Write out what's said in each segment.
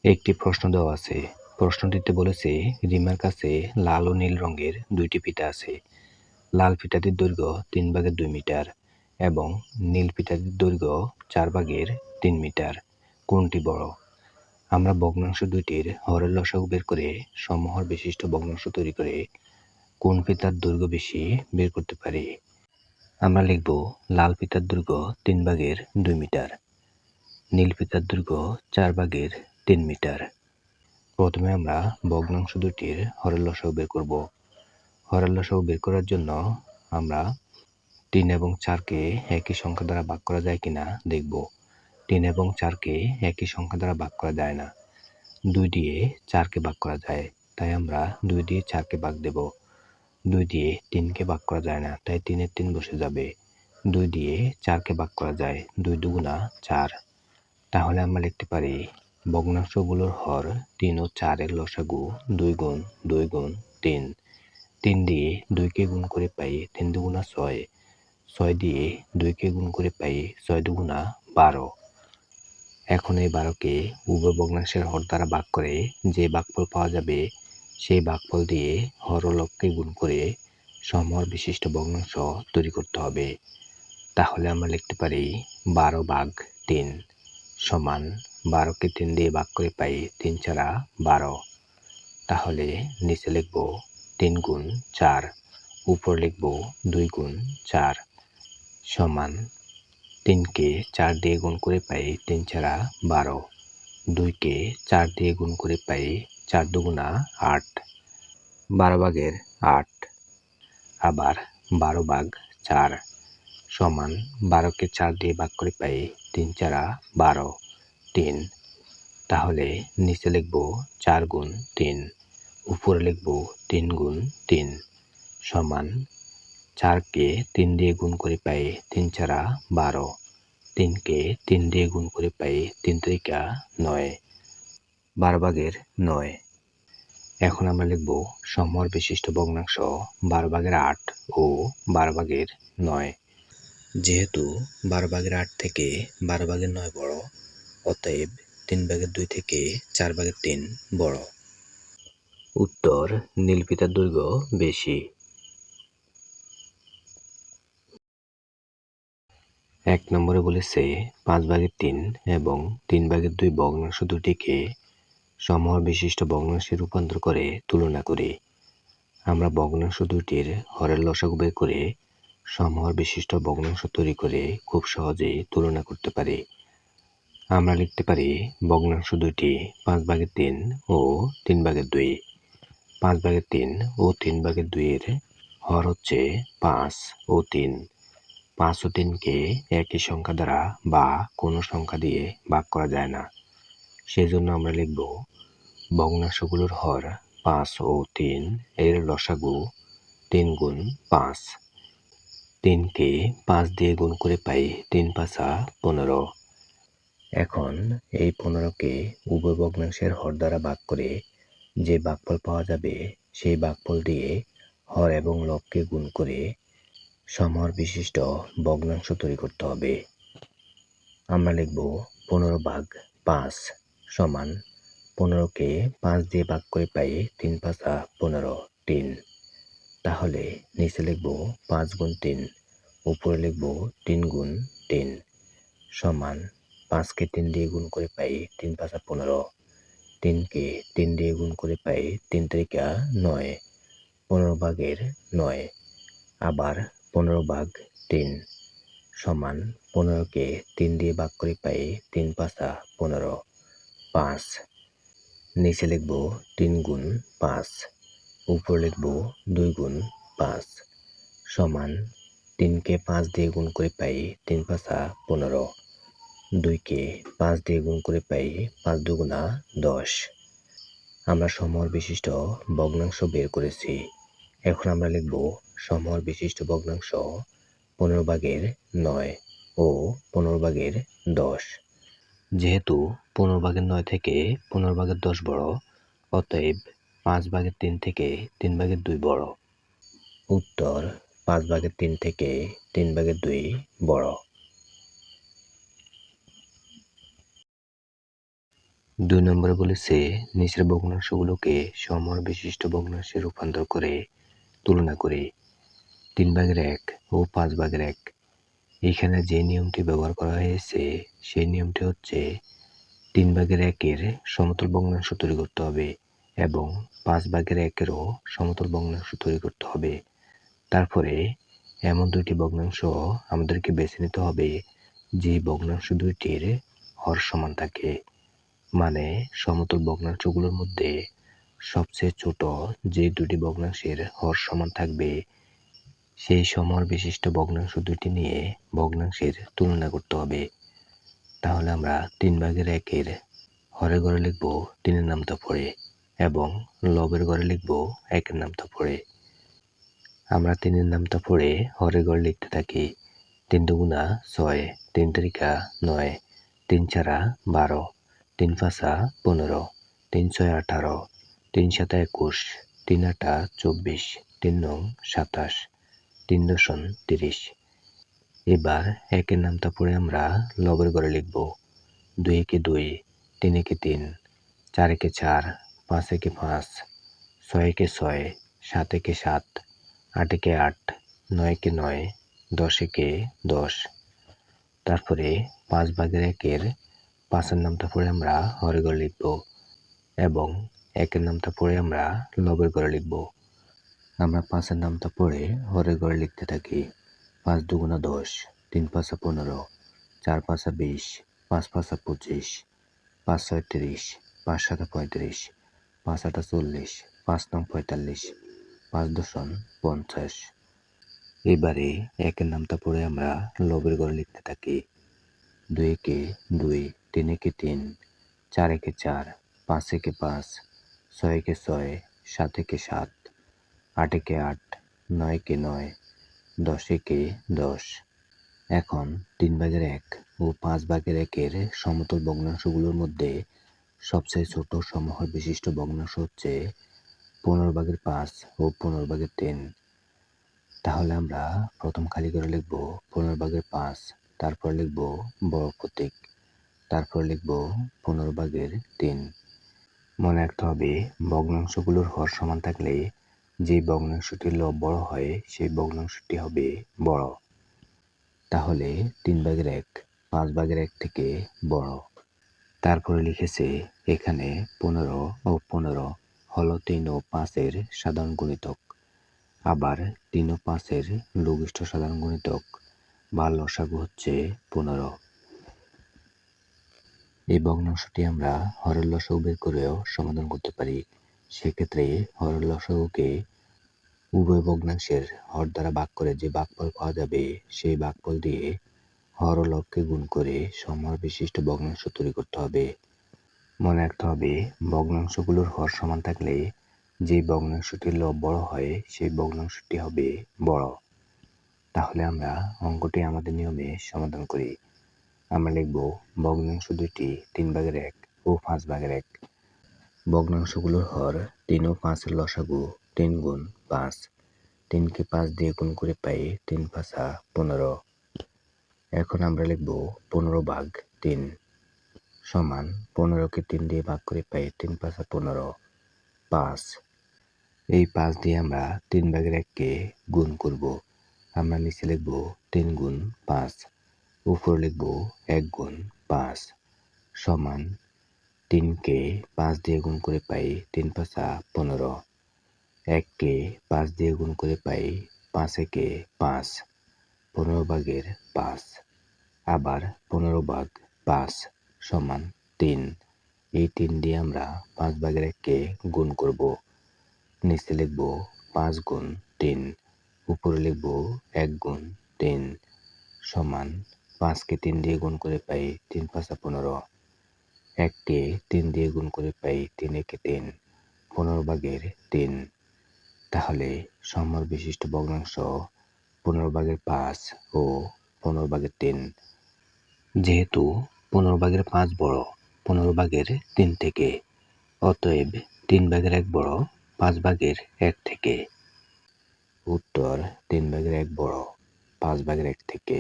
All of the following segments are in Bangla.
একটি প্রশ্ন দেওয়া আছে। প্রশ্নটিতে বলেছে, রিমার কাছে লাল ও নীল রঙের দুইটি ফিতা আছে। লাল ফিতাটির দৈর্ঘ্য 3/2 মিটার এবং নীল ফিতাটির দৈর্ঘ্য 4/3 মিটার। কোনটি বড়? আমরা ভগ্নাংশ দুইটির হরের লসাগু বের করে সমহর বিশিষ্ট ভগ্নাংশ তৈরি করে কোন ফিতার দৈর্ঘ্য বেশি বের করতে পারি। আমরা লিখব লাল ফিতার দৈর্ঘ্য 3/2 মিটার, নীল ফিতার দৈর্ঘ্য 4/3 মিটার। প্রথমে আমরা ভগ্নাংশ দুটির হরের লসাগু বের করব। হরের লসাগু বের করার জন্য আমরা 3 এবং 4কে একই সংখ্যা দ্বারা ভাগ করা যায় কিনা দেখব। 3 এবং 4কে একই সংখ্যা দ্বারা ভাগ করা যায় না। 2 দিয়ে 4কে ভাগ করা যায়, তাই আমরা 2 দিয়ে 4কে ভাগ দেব। 2 দিয়ে 3কে ভাগ করা যায় না, তাই 3 এর 3 বসে যাবে। 2 দিয়ে 4কে ভাগ করা যায়, 2 দুগুণা 4। তাহলে আমরা লিখতে পারি ভগ্নাংশগুলোর হর 3 ও 4 এর লসাগু 2 গুণ 2 গুণ 3। 3 দিয়ে 2কে গুণ করে পাই 3 দুগুণা 6। 6 দিয়ে 2কে গুণ করে পাই 6 দুগুণা 12। এখন এই 12কে উভয় ভগ্নাংশের হর দ্বারা ভাগ করে যে ভাগফল পাওয়া যাবে সেই ভাগফল দিয়ে হর ও লবকে গুণ করে সমহর বিশিষ্ট ভগ্নাংশ তৈরি করতে হবে। তাহলে আমরা লিখতে পারি 12/3 সমান 12কে 3 দিয়ে ভাগ করে পাই 3 ছাড়া 12। তাহলে নিচে লিখব 3 গুণ 4, উপর লিখব 2 গুণ 4 সমান 3কে 4 দিয়ে গুণ করে পাই 3 ছাড়া 12। 2কে 4 দিয়ে গুণ করে পাই 4 দুগুণা 8। 12/8 আবার 12/4 সমান 12কে 4 দিয়ে ভাগ করে পাই 3 ছাড়া 12, 3। তাহলে নিচে লিখব 4 গুণ 3, উপরে লিখব 3 গুণ 3 সমান 4কে 3 দিয়ে গুণ করে পাই 3 ছাড়া 12। 3কে 3 দিয়ে গুণ করে পাই 3 3 9, 12/9। এখন আমরা লিখব সমহর বিশিষ্ট ভগ্নাংশ 12/8 ও 12/9। যেহেতু 12/8 থেকে 12/9 বড়, অতএব 3/2 থেকে 4/3 বড়। উত্তর, নীল ফিতার দৈর্ঘ্য বেশি। 1 নম্বরে বলেছে 5/3 এবং 3/2 ভগ্নাংশ দুটিকে সমহর বিশিষ্ট ভগ্নাংশে রূপান্তর করে তুলনা করি। আমরা ভগ্নাংশ দুটির হরের লসাগু বের করে সমহর বিশিষ্ট ভগ্নাংশ তৈরি করে খুব সহজেই তুলনা করতে পারি। আমরা লিখতে পারি ভগ্নাংশ দুটি 5/3 ও 3/2। 5/3 ও 3/2 এর হর হচ্ছে 5 ও 3। 5 ও 3কে একই সংখ্যা দ্বারা বা কোনো সংখ্যা দিয়ে ভাগ করা যায় না। সেজন্য আমরা লিখব ভগ্নাংশগুলোর হর 5 ও 3 এর লসাগু 3 গুণ 5। 3কে 5 দিয়ে গুণ করে পাই 3 5 15। এখন এই 15কে উভয় ভগ্নাংশের হর দ্বারা ভাগ করে যে ভাগফল পাওয়া যাবে সেই ভাগফল দিয়ে হর এবং লবকে গুণ করে সমহর বিশিষ্ট ভগ্নাংশ তৈরি করতে হবে। আমরা লিখব 15/5 সমান 15কে 5 দিয়ে ভাগ করে পাই 3 5 15, 3। তাহলে নিচে লিখব 5 গুণ 3, উপরে লিখব 3 গুণ 3 সমান 5কে 3 দিয়ে গুণ করে পাই 3 5 15। 3কে 3 দিয়ে গুণ করে পাই 3 3 9, 15/9 আবার 15/3 সমান 15কে 3 দিয়ে ভাগ করে পাই 3 5 15, 5। নিচে লিখব 3 গুণ 5, উপরে লিখব 2 গুণ 5 সমান 3কে 5 দিয়ে গুণ করে পাই 3 5 15। 2কে 5 দিয়ে গুণ করে পাই 5 দুগুণা 10। আমরা সমহর বিশিষ্ট ভগ্নাংশ বের করেছি। এখন আমরা লিখব সমহর বিশিষ্ট ভগ্নাংশ 15/9 ও 15/10। যেহেতু 15/9 থেকে 15/10 বড়, অতএব 5/3 থেকে 3/2 বড়। উত্তর, 5/3 থেকে 3/2 বড়। 2 নম্বরে বলেছে নিচের ভগ্নাংশগুলোকে সমহর বিশিষ্ট ভগ্নাংশে রূপান্তর করে তুলনা করে 3/1 ও 5/1। এখানে যে নিয়মটি ব্যবহার করা হয়েছে সেই নিয়মটি হচ্ছে 3/1-এর সমতল ভগ্নাংশ তৈরি করতে হবে এবং 5/1-এরও সমতল ভগ্নাংশ তৈরি করতে হবে। তারপরে এমন দুইটি ভগ্নাংশ আমাদেরকে বেছে নিতে হবে যে ভগ্নাংশ দুইটির হর সমান থাকে, মানে সমতল ভগ্নাংশগুলোর মধ্যে সবচেয়ে ছোট যে দুটি ভগ্নাংশের হর সমান থাকবে সেই সমহর বিশিষ্ট ভগ্নাংশ দুইটি নিয়ে ভগ্নাংশের তুলনা করতে হবে। তাহলে আমরা 3/1-এর হরের ঘরে লিখব 3-এর নামতা পড়ে এবং লবের ঘরে লিখব 1-এর নামতা পড়ে। আমরা 3-এর নামতা পড়ে হরের ঘরে লিখতে থাকি 3 দুগুণা 6, 3 তিরিকা 9, 3 চারা 12, 3 পাঁচা 15, 3 ছয় 18, 3 সাতা 21, 3 আটা 24, 3 নং 27, 3 দশম 30। এবার 1-এর নামতা পড়ে আমরা লবের ঘরে লিখব 2 একে 2, 3 একে 3, 4 একে 4, 5 একে 5, 6 একে 6, 7 একে 7, 8 একে 8, 9 একে 9, 10 একে 10। তারপরে 5/1-এর 5-এর নামতা পড়ে আমরা হরের ঘরে লিখব এবং 1-এর নামতা পড়ে আমরা লবের ঘরে লিখব। আমরা 5-এর নামতা পড়ে হরের ঘরে লিখতে থাকি 5 দুগুণা 10, 3 পাঁচা 15, 4 পাঁচা 20, 5 পাঁচা 25, 5 ছয় 30, 5 সাতা 35, 5 আটা 40, 5 নং 45, 5 দশম 50। এবারে 1-এর নামতা পড়ে আমরা লবের ঘরে লিখতে থাকি 2 একে 2, 3 একে 3, 4 একে 4, 5 একে 5, 6 একে 6, 7 একে 7, 8 একে 8, 9 একে 9, 10 একে 10। এখন 3/1 ও 5/1-এর সমতল ভগ্নাংশগুলোর মধ্যে সবচেয়ে ছোট সমহর বিশিষ্ট ভগ্নাংশ হচ্ছে 15/5 ও 15/3। তাহলে আমরা প্রথম খালি করে লিখব 15/5, তারপর লিখব বড় প্রতীক, তারপর লিখব 15/3। মনে রাখতে হবে ভগ্নাংশগুলোর হর সমান থাকলে যে ভগ্নাংশটির লব বড় হয় সেই ভগ্নাংশটি হবে বড়। তাহলে 3/1 5/1 থেকে বড়। তারপরে লিখেছে এখানে 15 ও 15 হলো 3 ও 5-এর সাধারণ গুণিতক, আবার 3 ও 5-এর লঘিষ্ঠ সাধারণ গুণিতক বা লসাগু হচ্ছে 15। এই ভগ্নাংশটি আমরা হরের লসাগু বের করেও সমাধান করতে পারি। সেক্ষেত্রে হরের লসাগুকে উভয় ভগ্নাংশের হর দ্বারা ভাগ করে যে ভাগফল পাওয়া যাবে সেই ভাগফল দিয়ে হর ও লবকে গুণ করে সমহর বিশিষ্ট ভগ্নাংশ তৈরি করতে হবে। মনে রাখতে হবে ভগ্নাংশগুলোর হর সমান থাকলে যে ভগ্নাংশটির লব বড় হয় সেই ভগ্নাংশটি হবে বড়। তাহলে আমরা অঙ্কটি আমাদের নিয়মে সমাধান করি। আমরা লিখব ভগ্নাংশ দুইটি 3/1 ও 5/1। ভগ্নাংশগুলোর হর 3 ও 5-এর লসাগু 3 গুণ 5। 3কে 5 দিয়ে গুণ করে পাই 3 পাঁচা 15। এখন আমরা লিখব 15/3 সমান 15কে 3 দিয়ে ভাগ করে পাই 3 পাঁচা 15, 5। এই 5 দিয়ে আমরা 3/1-কে গুণ করব। আমরা নিচে লিখব 3 গুণ 5, উপরে লিখব 1 গুণ 5 সমান 3কে 5 দিয়ে গুণ করে পাই 3 পাঁচা 15, 1কে 5 দিয়ে গুণ করে পাই 5 একে 5, 15/5। আবার 15/5 সমান 3। এই 3 দিয়ে আমরা 5/1-কে গুণ করব। নিচে লিখব 5 গুণ 3, উপরে লিখব 1 গুণ 3 সমান 5কে 3 দিয়ে গুণ করে পাই 3 পাঁচা 15, 1কে 3 দিয়ে গুণ করে পাই 3 একে 3, 15/3। তাহলে সমহর বিশিষ্ট ভগ্নাংশ 15/5 ও 15/3। যেহেতু 15/5 বড় 15/3 থেকে, অতএব 3/1 বড় 5/1 থেকে। উত্তর 3/1 বড় 5/1 থেকে।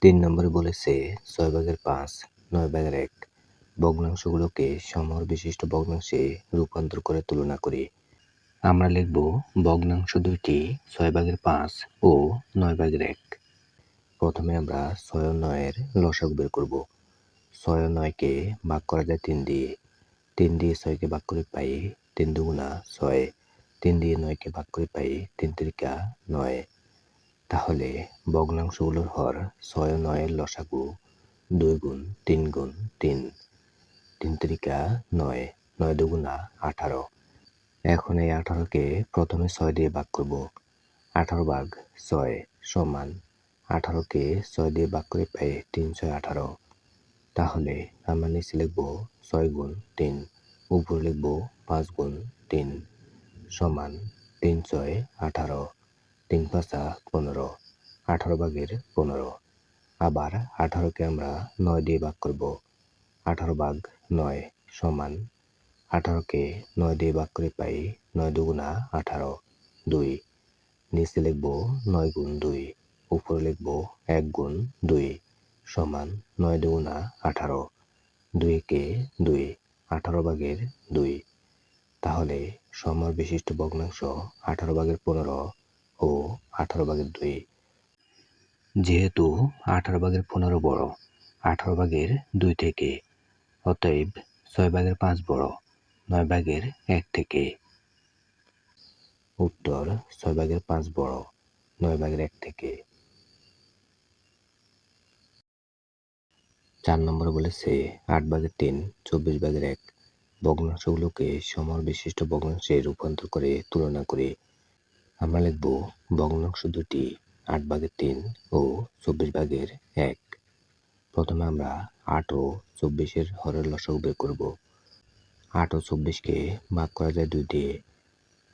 3 নম্বরে বলেছে 6/5, 9/1 ভগ্নাংশগুলোকে সমহর বিশিষ্ট ভগ্নাংশে রূপান্তর করে তুলনা করি। আমরা লিখব ভগ্নাংশ দুইটি 6/5 ও 9/1। প্রথমে আমরা 6 ও 9 এর লসাগু বের করব। 6 ও 9 কে ভাগ করা যায় 3 দিয়ে। 3 দিয়ে 6 কে ভাগ করে পাই 3 দুগুণা 6। 3 দিয়ে 9 কে ভাগ করে পাই 3 তিরিকা 9। তাহলে ভগ্নাংশগুলোর হর 6 ও 9 এর লসাগু 2 গুণ 3 গুণ 3। 3 তিরিকা 9, 9 দুগুণা 18। এখন এই 18কে প্রথমে 6 দিয়ে ভাগ করব। 18 ভাগ 6 সমান 18কে 6 দিয়ে ভাগ করে পাই 3 6 18। তাহলে আমরা নিচে লিখব 6 গুণ 3, উপরে লিখব 5 গুণ 3 সমান 3 6 18, 3 5 15, 18 ভাগের 15। আবার 18কে আমরা 9 দিয়ে ভাগ করব। 18 ভাগ 9 সমান 18কে 9 দিয়ে ভাগ করে পাই 9 দুগুণা 18, 2। নিচে লিখব 9 গুণ 2, উপরে লিখব 1 গুণ 2 সমান 9 দুগুণা 18, 2 কে 2, 18 ভাগের 2। তাহলে সমহর বিশিষ্ট ভগ্নাংশ 18/15 ও 18/2। যেহেতু 18/15 বড় 18/2 থেকে, অতএব 6/5 বড় 9/1 থেকে। উত্তর 6/5 বড় 9/1 থেকে। 4 নম্বরে বলেছে 8/3, 24/1 ভগ্নাংশগুলোকে সমহর বিশিষ্ট ভগ্নাংশে রূপান্তর করে তুলনা করে। আমরা লিখব ভগ্নাংশ দুটি 8/3 ও 24/1। প্রথমে আমরা 8 ও 24 হরের লসাগু বের করব। 8 ও 24কে ভাগ করা যায় 2 দিয়ে।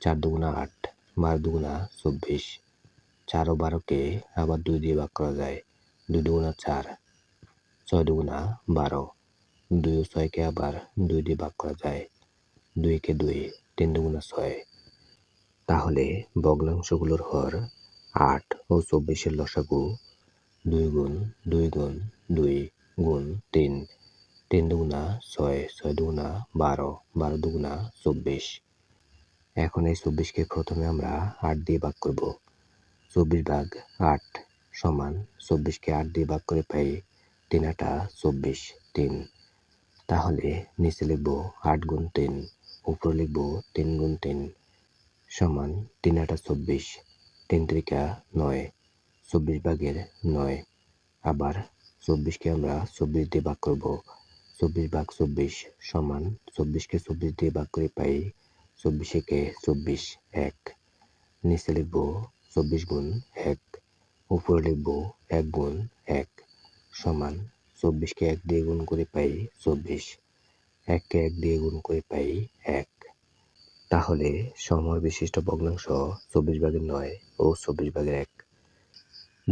4 দুগুণা 8, 12 দুগুণা 24। 4 ও 12কে আবার 2 দিয়ে ভাগ করা যায়। 2 দুগুণা 4, 6 দুগুণা 12। 2 ও 6কে আবার 2 দিয়ে ভাগ করা যায়। 2 কে 2, 3 দুগুণা 6। তাহলে ভগ্নাংশগুলোর হর 8 ও 24 এর লসাগু 2 গুণ 2 গুণ 2 গুণ 3। 3 দুগুণা 6, 6 দুগুণা 12, 12 দুগুণা 24। এখন এই 24কে প্রথমে আমরা 8 দিয়ে ভাগ করব। 24 ভাগ 8 সমান 24কে 8 দিয়ে ভাগ করে পাই 3 8 24, 3। তাহলে নিচে লিখব 8 গুণ 3, উপরে লিখব 3 গুণ 3 সমান 3 8 24, 3 তিরিকা 9, 24 ভাগের 9। আবার 24কে আমরা 24 দিয়ে ভাগ করব। 24 ভাগ 24 সমান 24কে 24 দিয়ে ভাগ করে পাই 24 একে 24, 1। নিচে লিখব 24 গুণ 1, উপরে লিখব 1 গুণ 1 সমান 24কে 1 দিয়ে গুণ করে পাই 24, 1কে 1 দিয়ে গুণ করে পাই 1। তাহলে সমহর বিশিষ্ট ভগ্নাংশ 24/9 ও 24/1।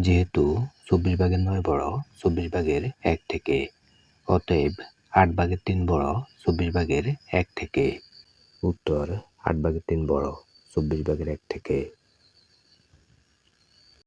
যেহেতু 24/9 বড় 24/1 থেকে, অতএব 8/3 বড় 24/1 থেকে। উত্তর 8/3 বড় 24/1 থেকে।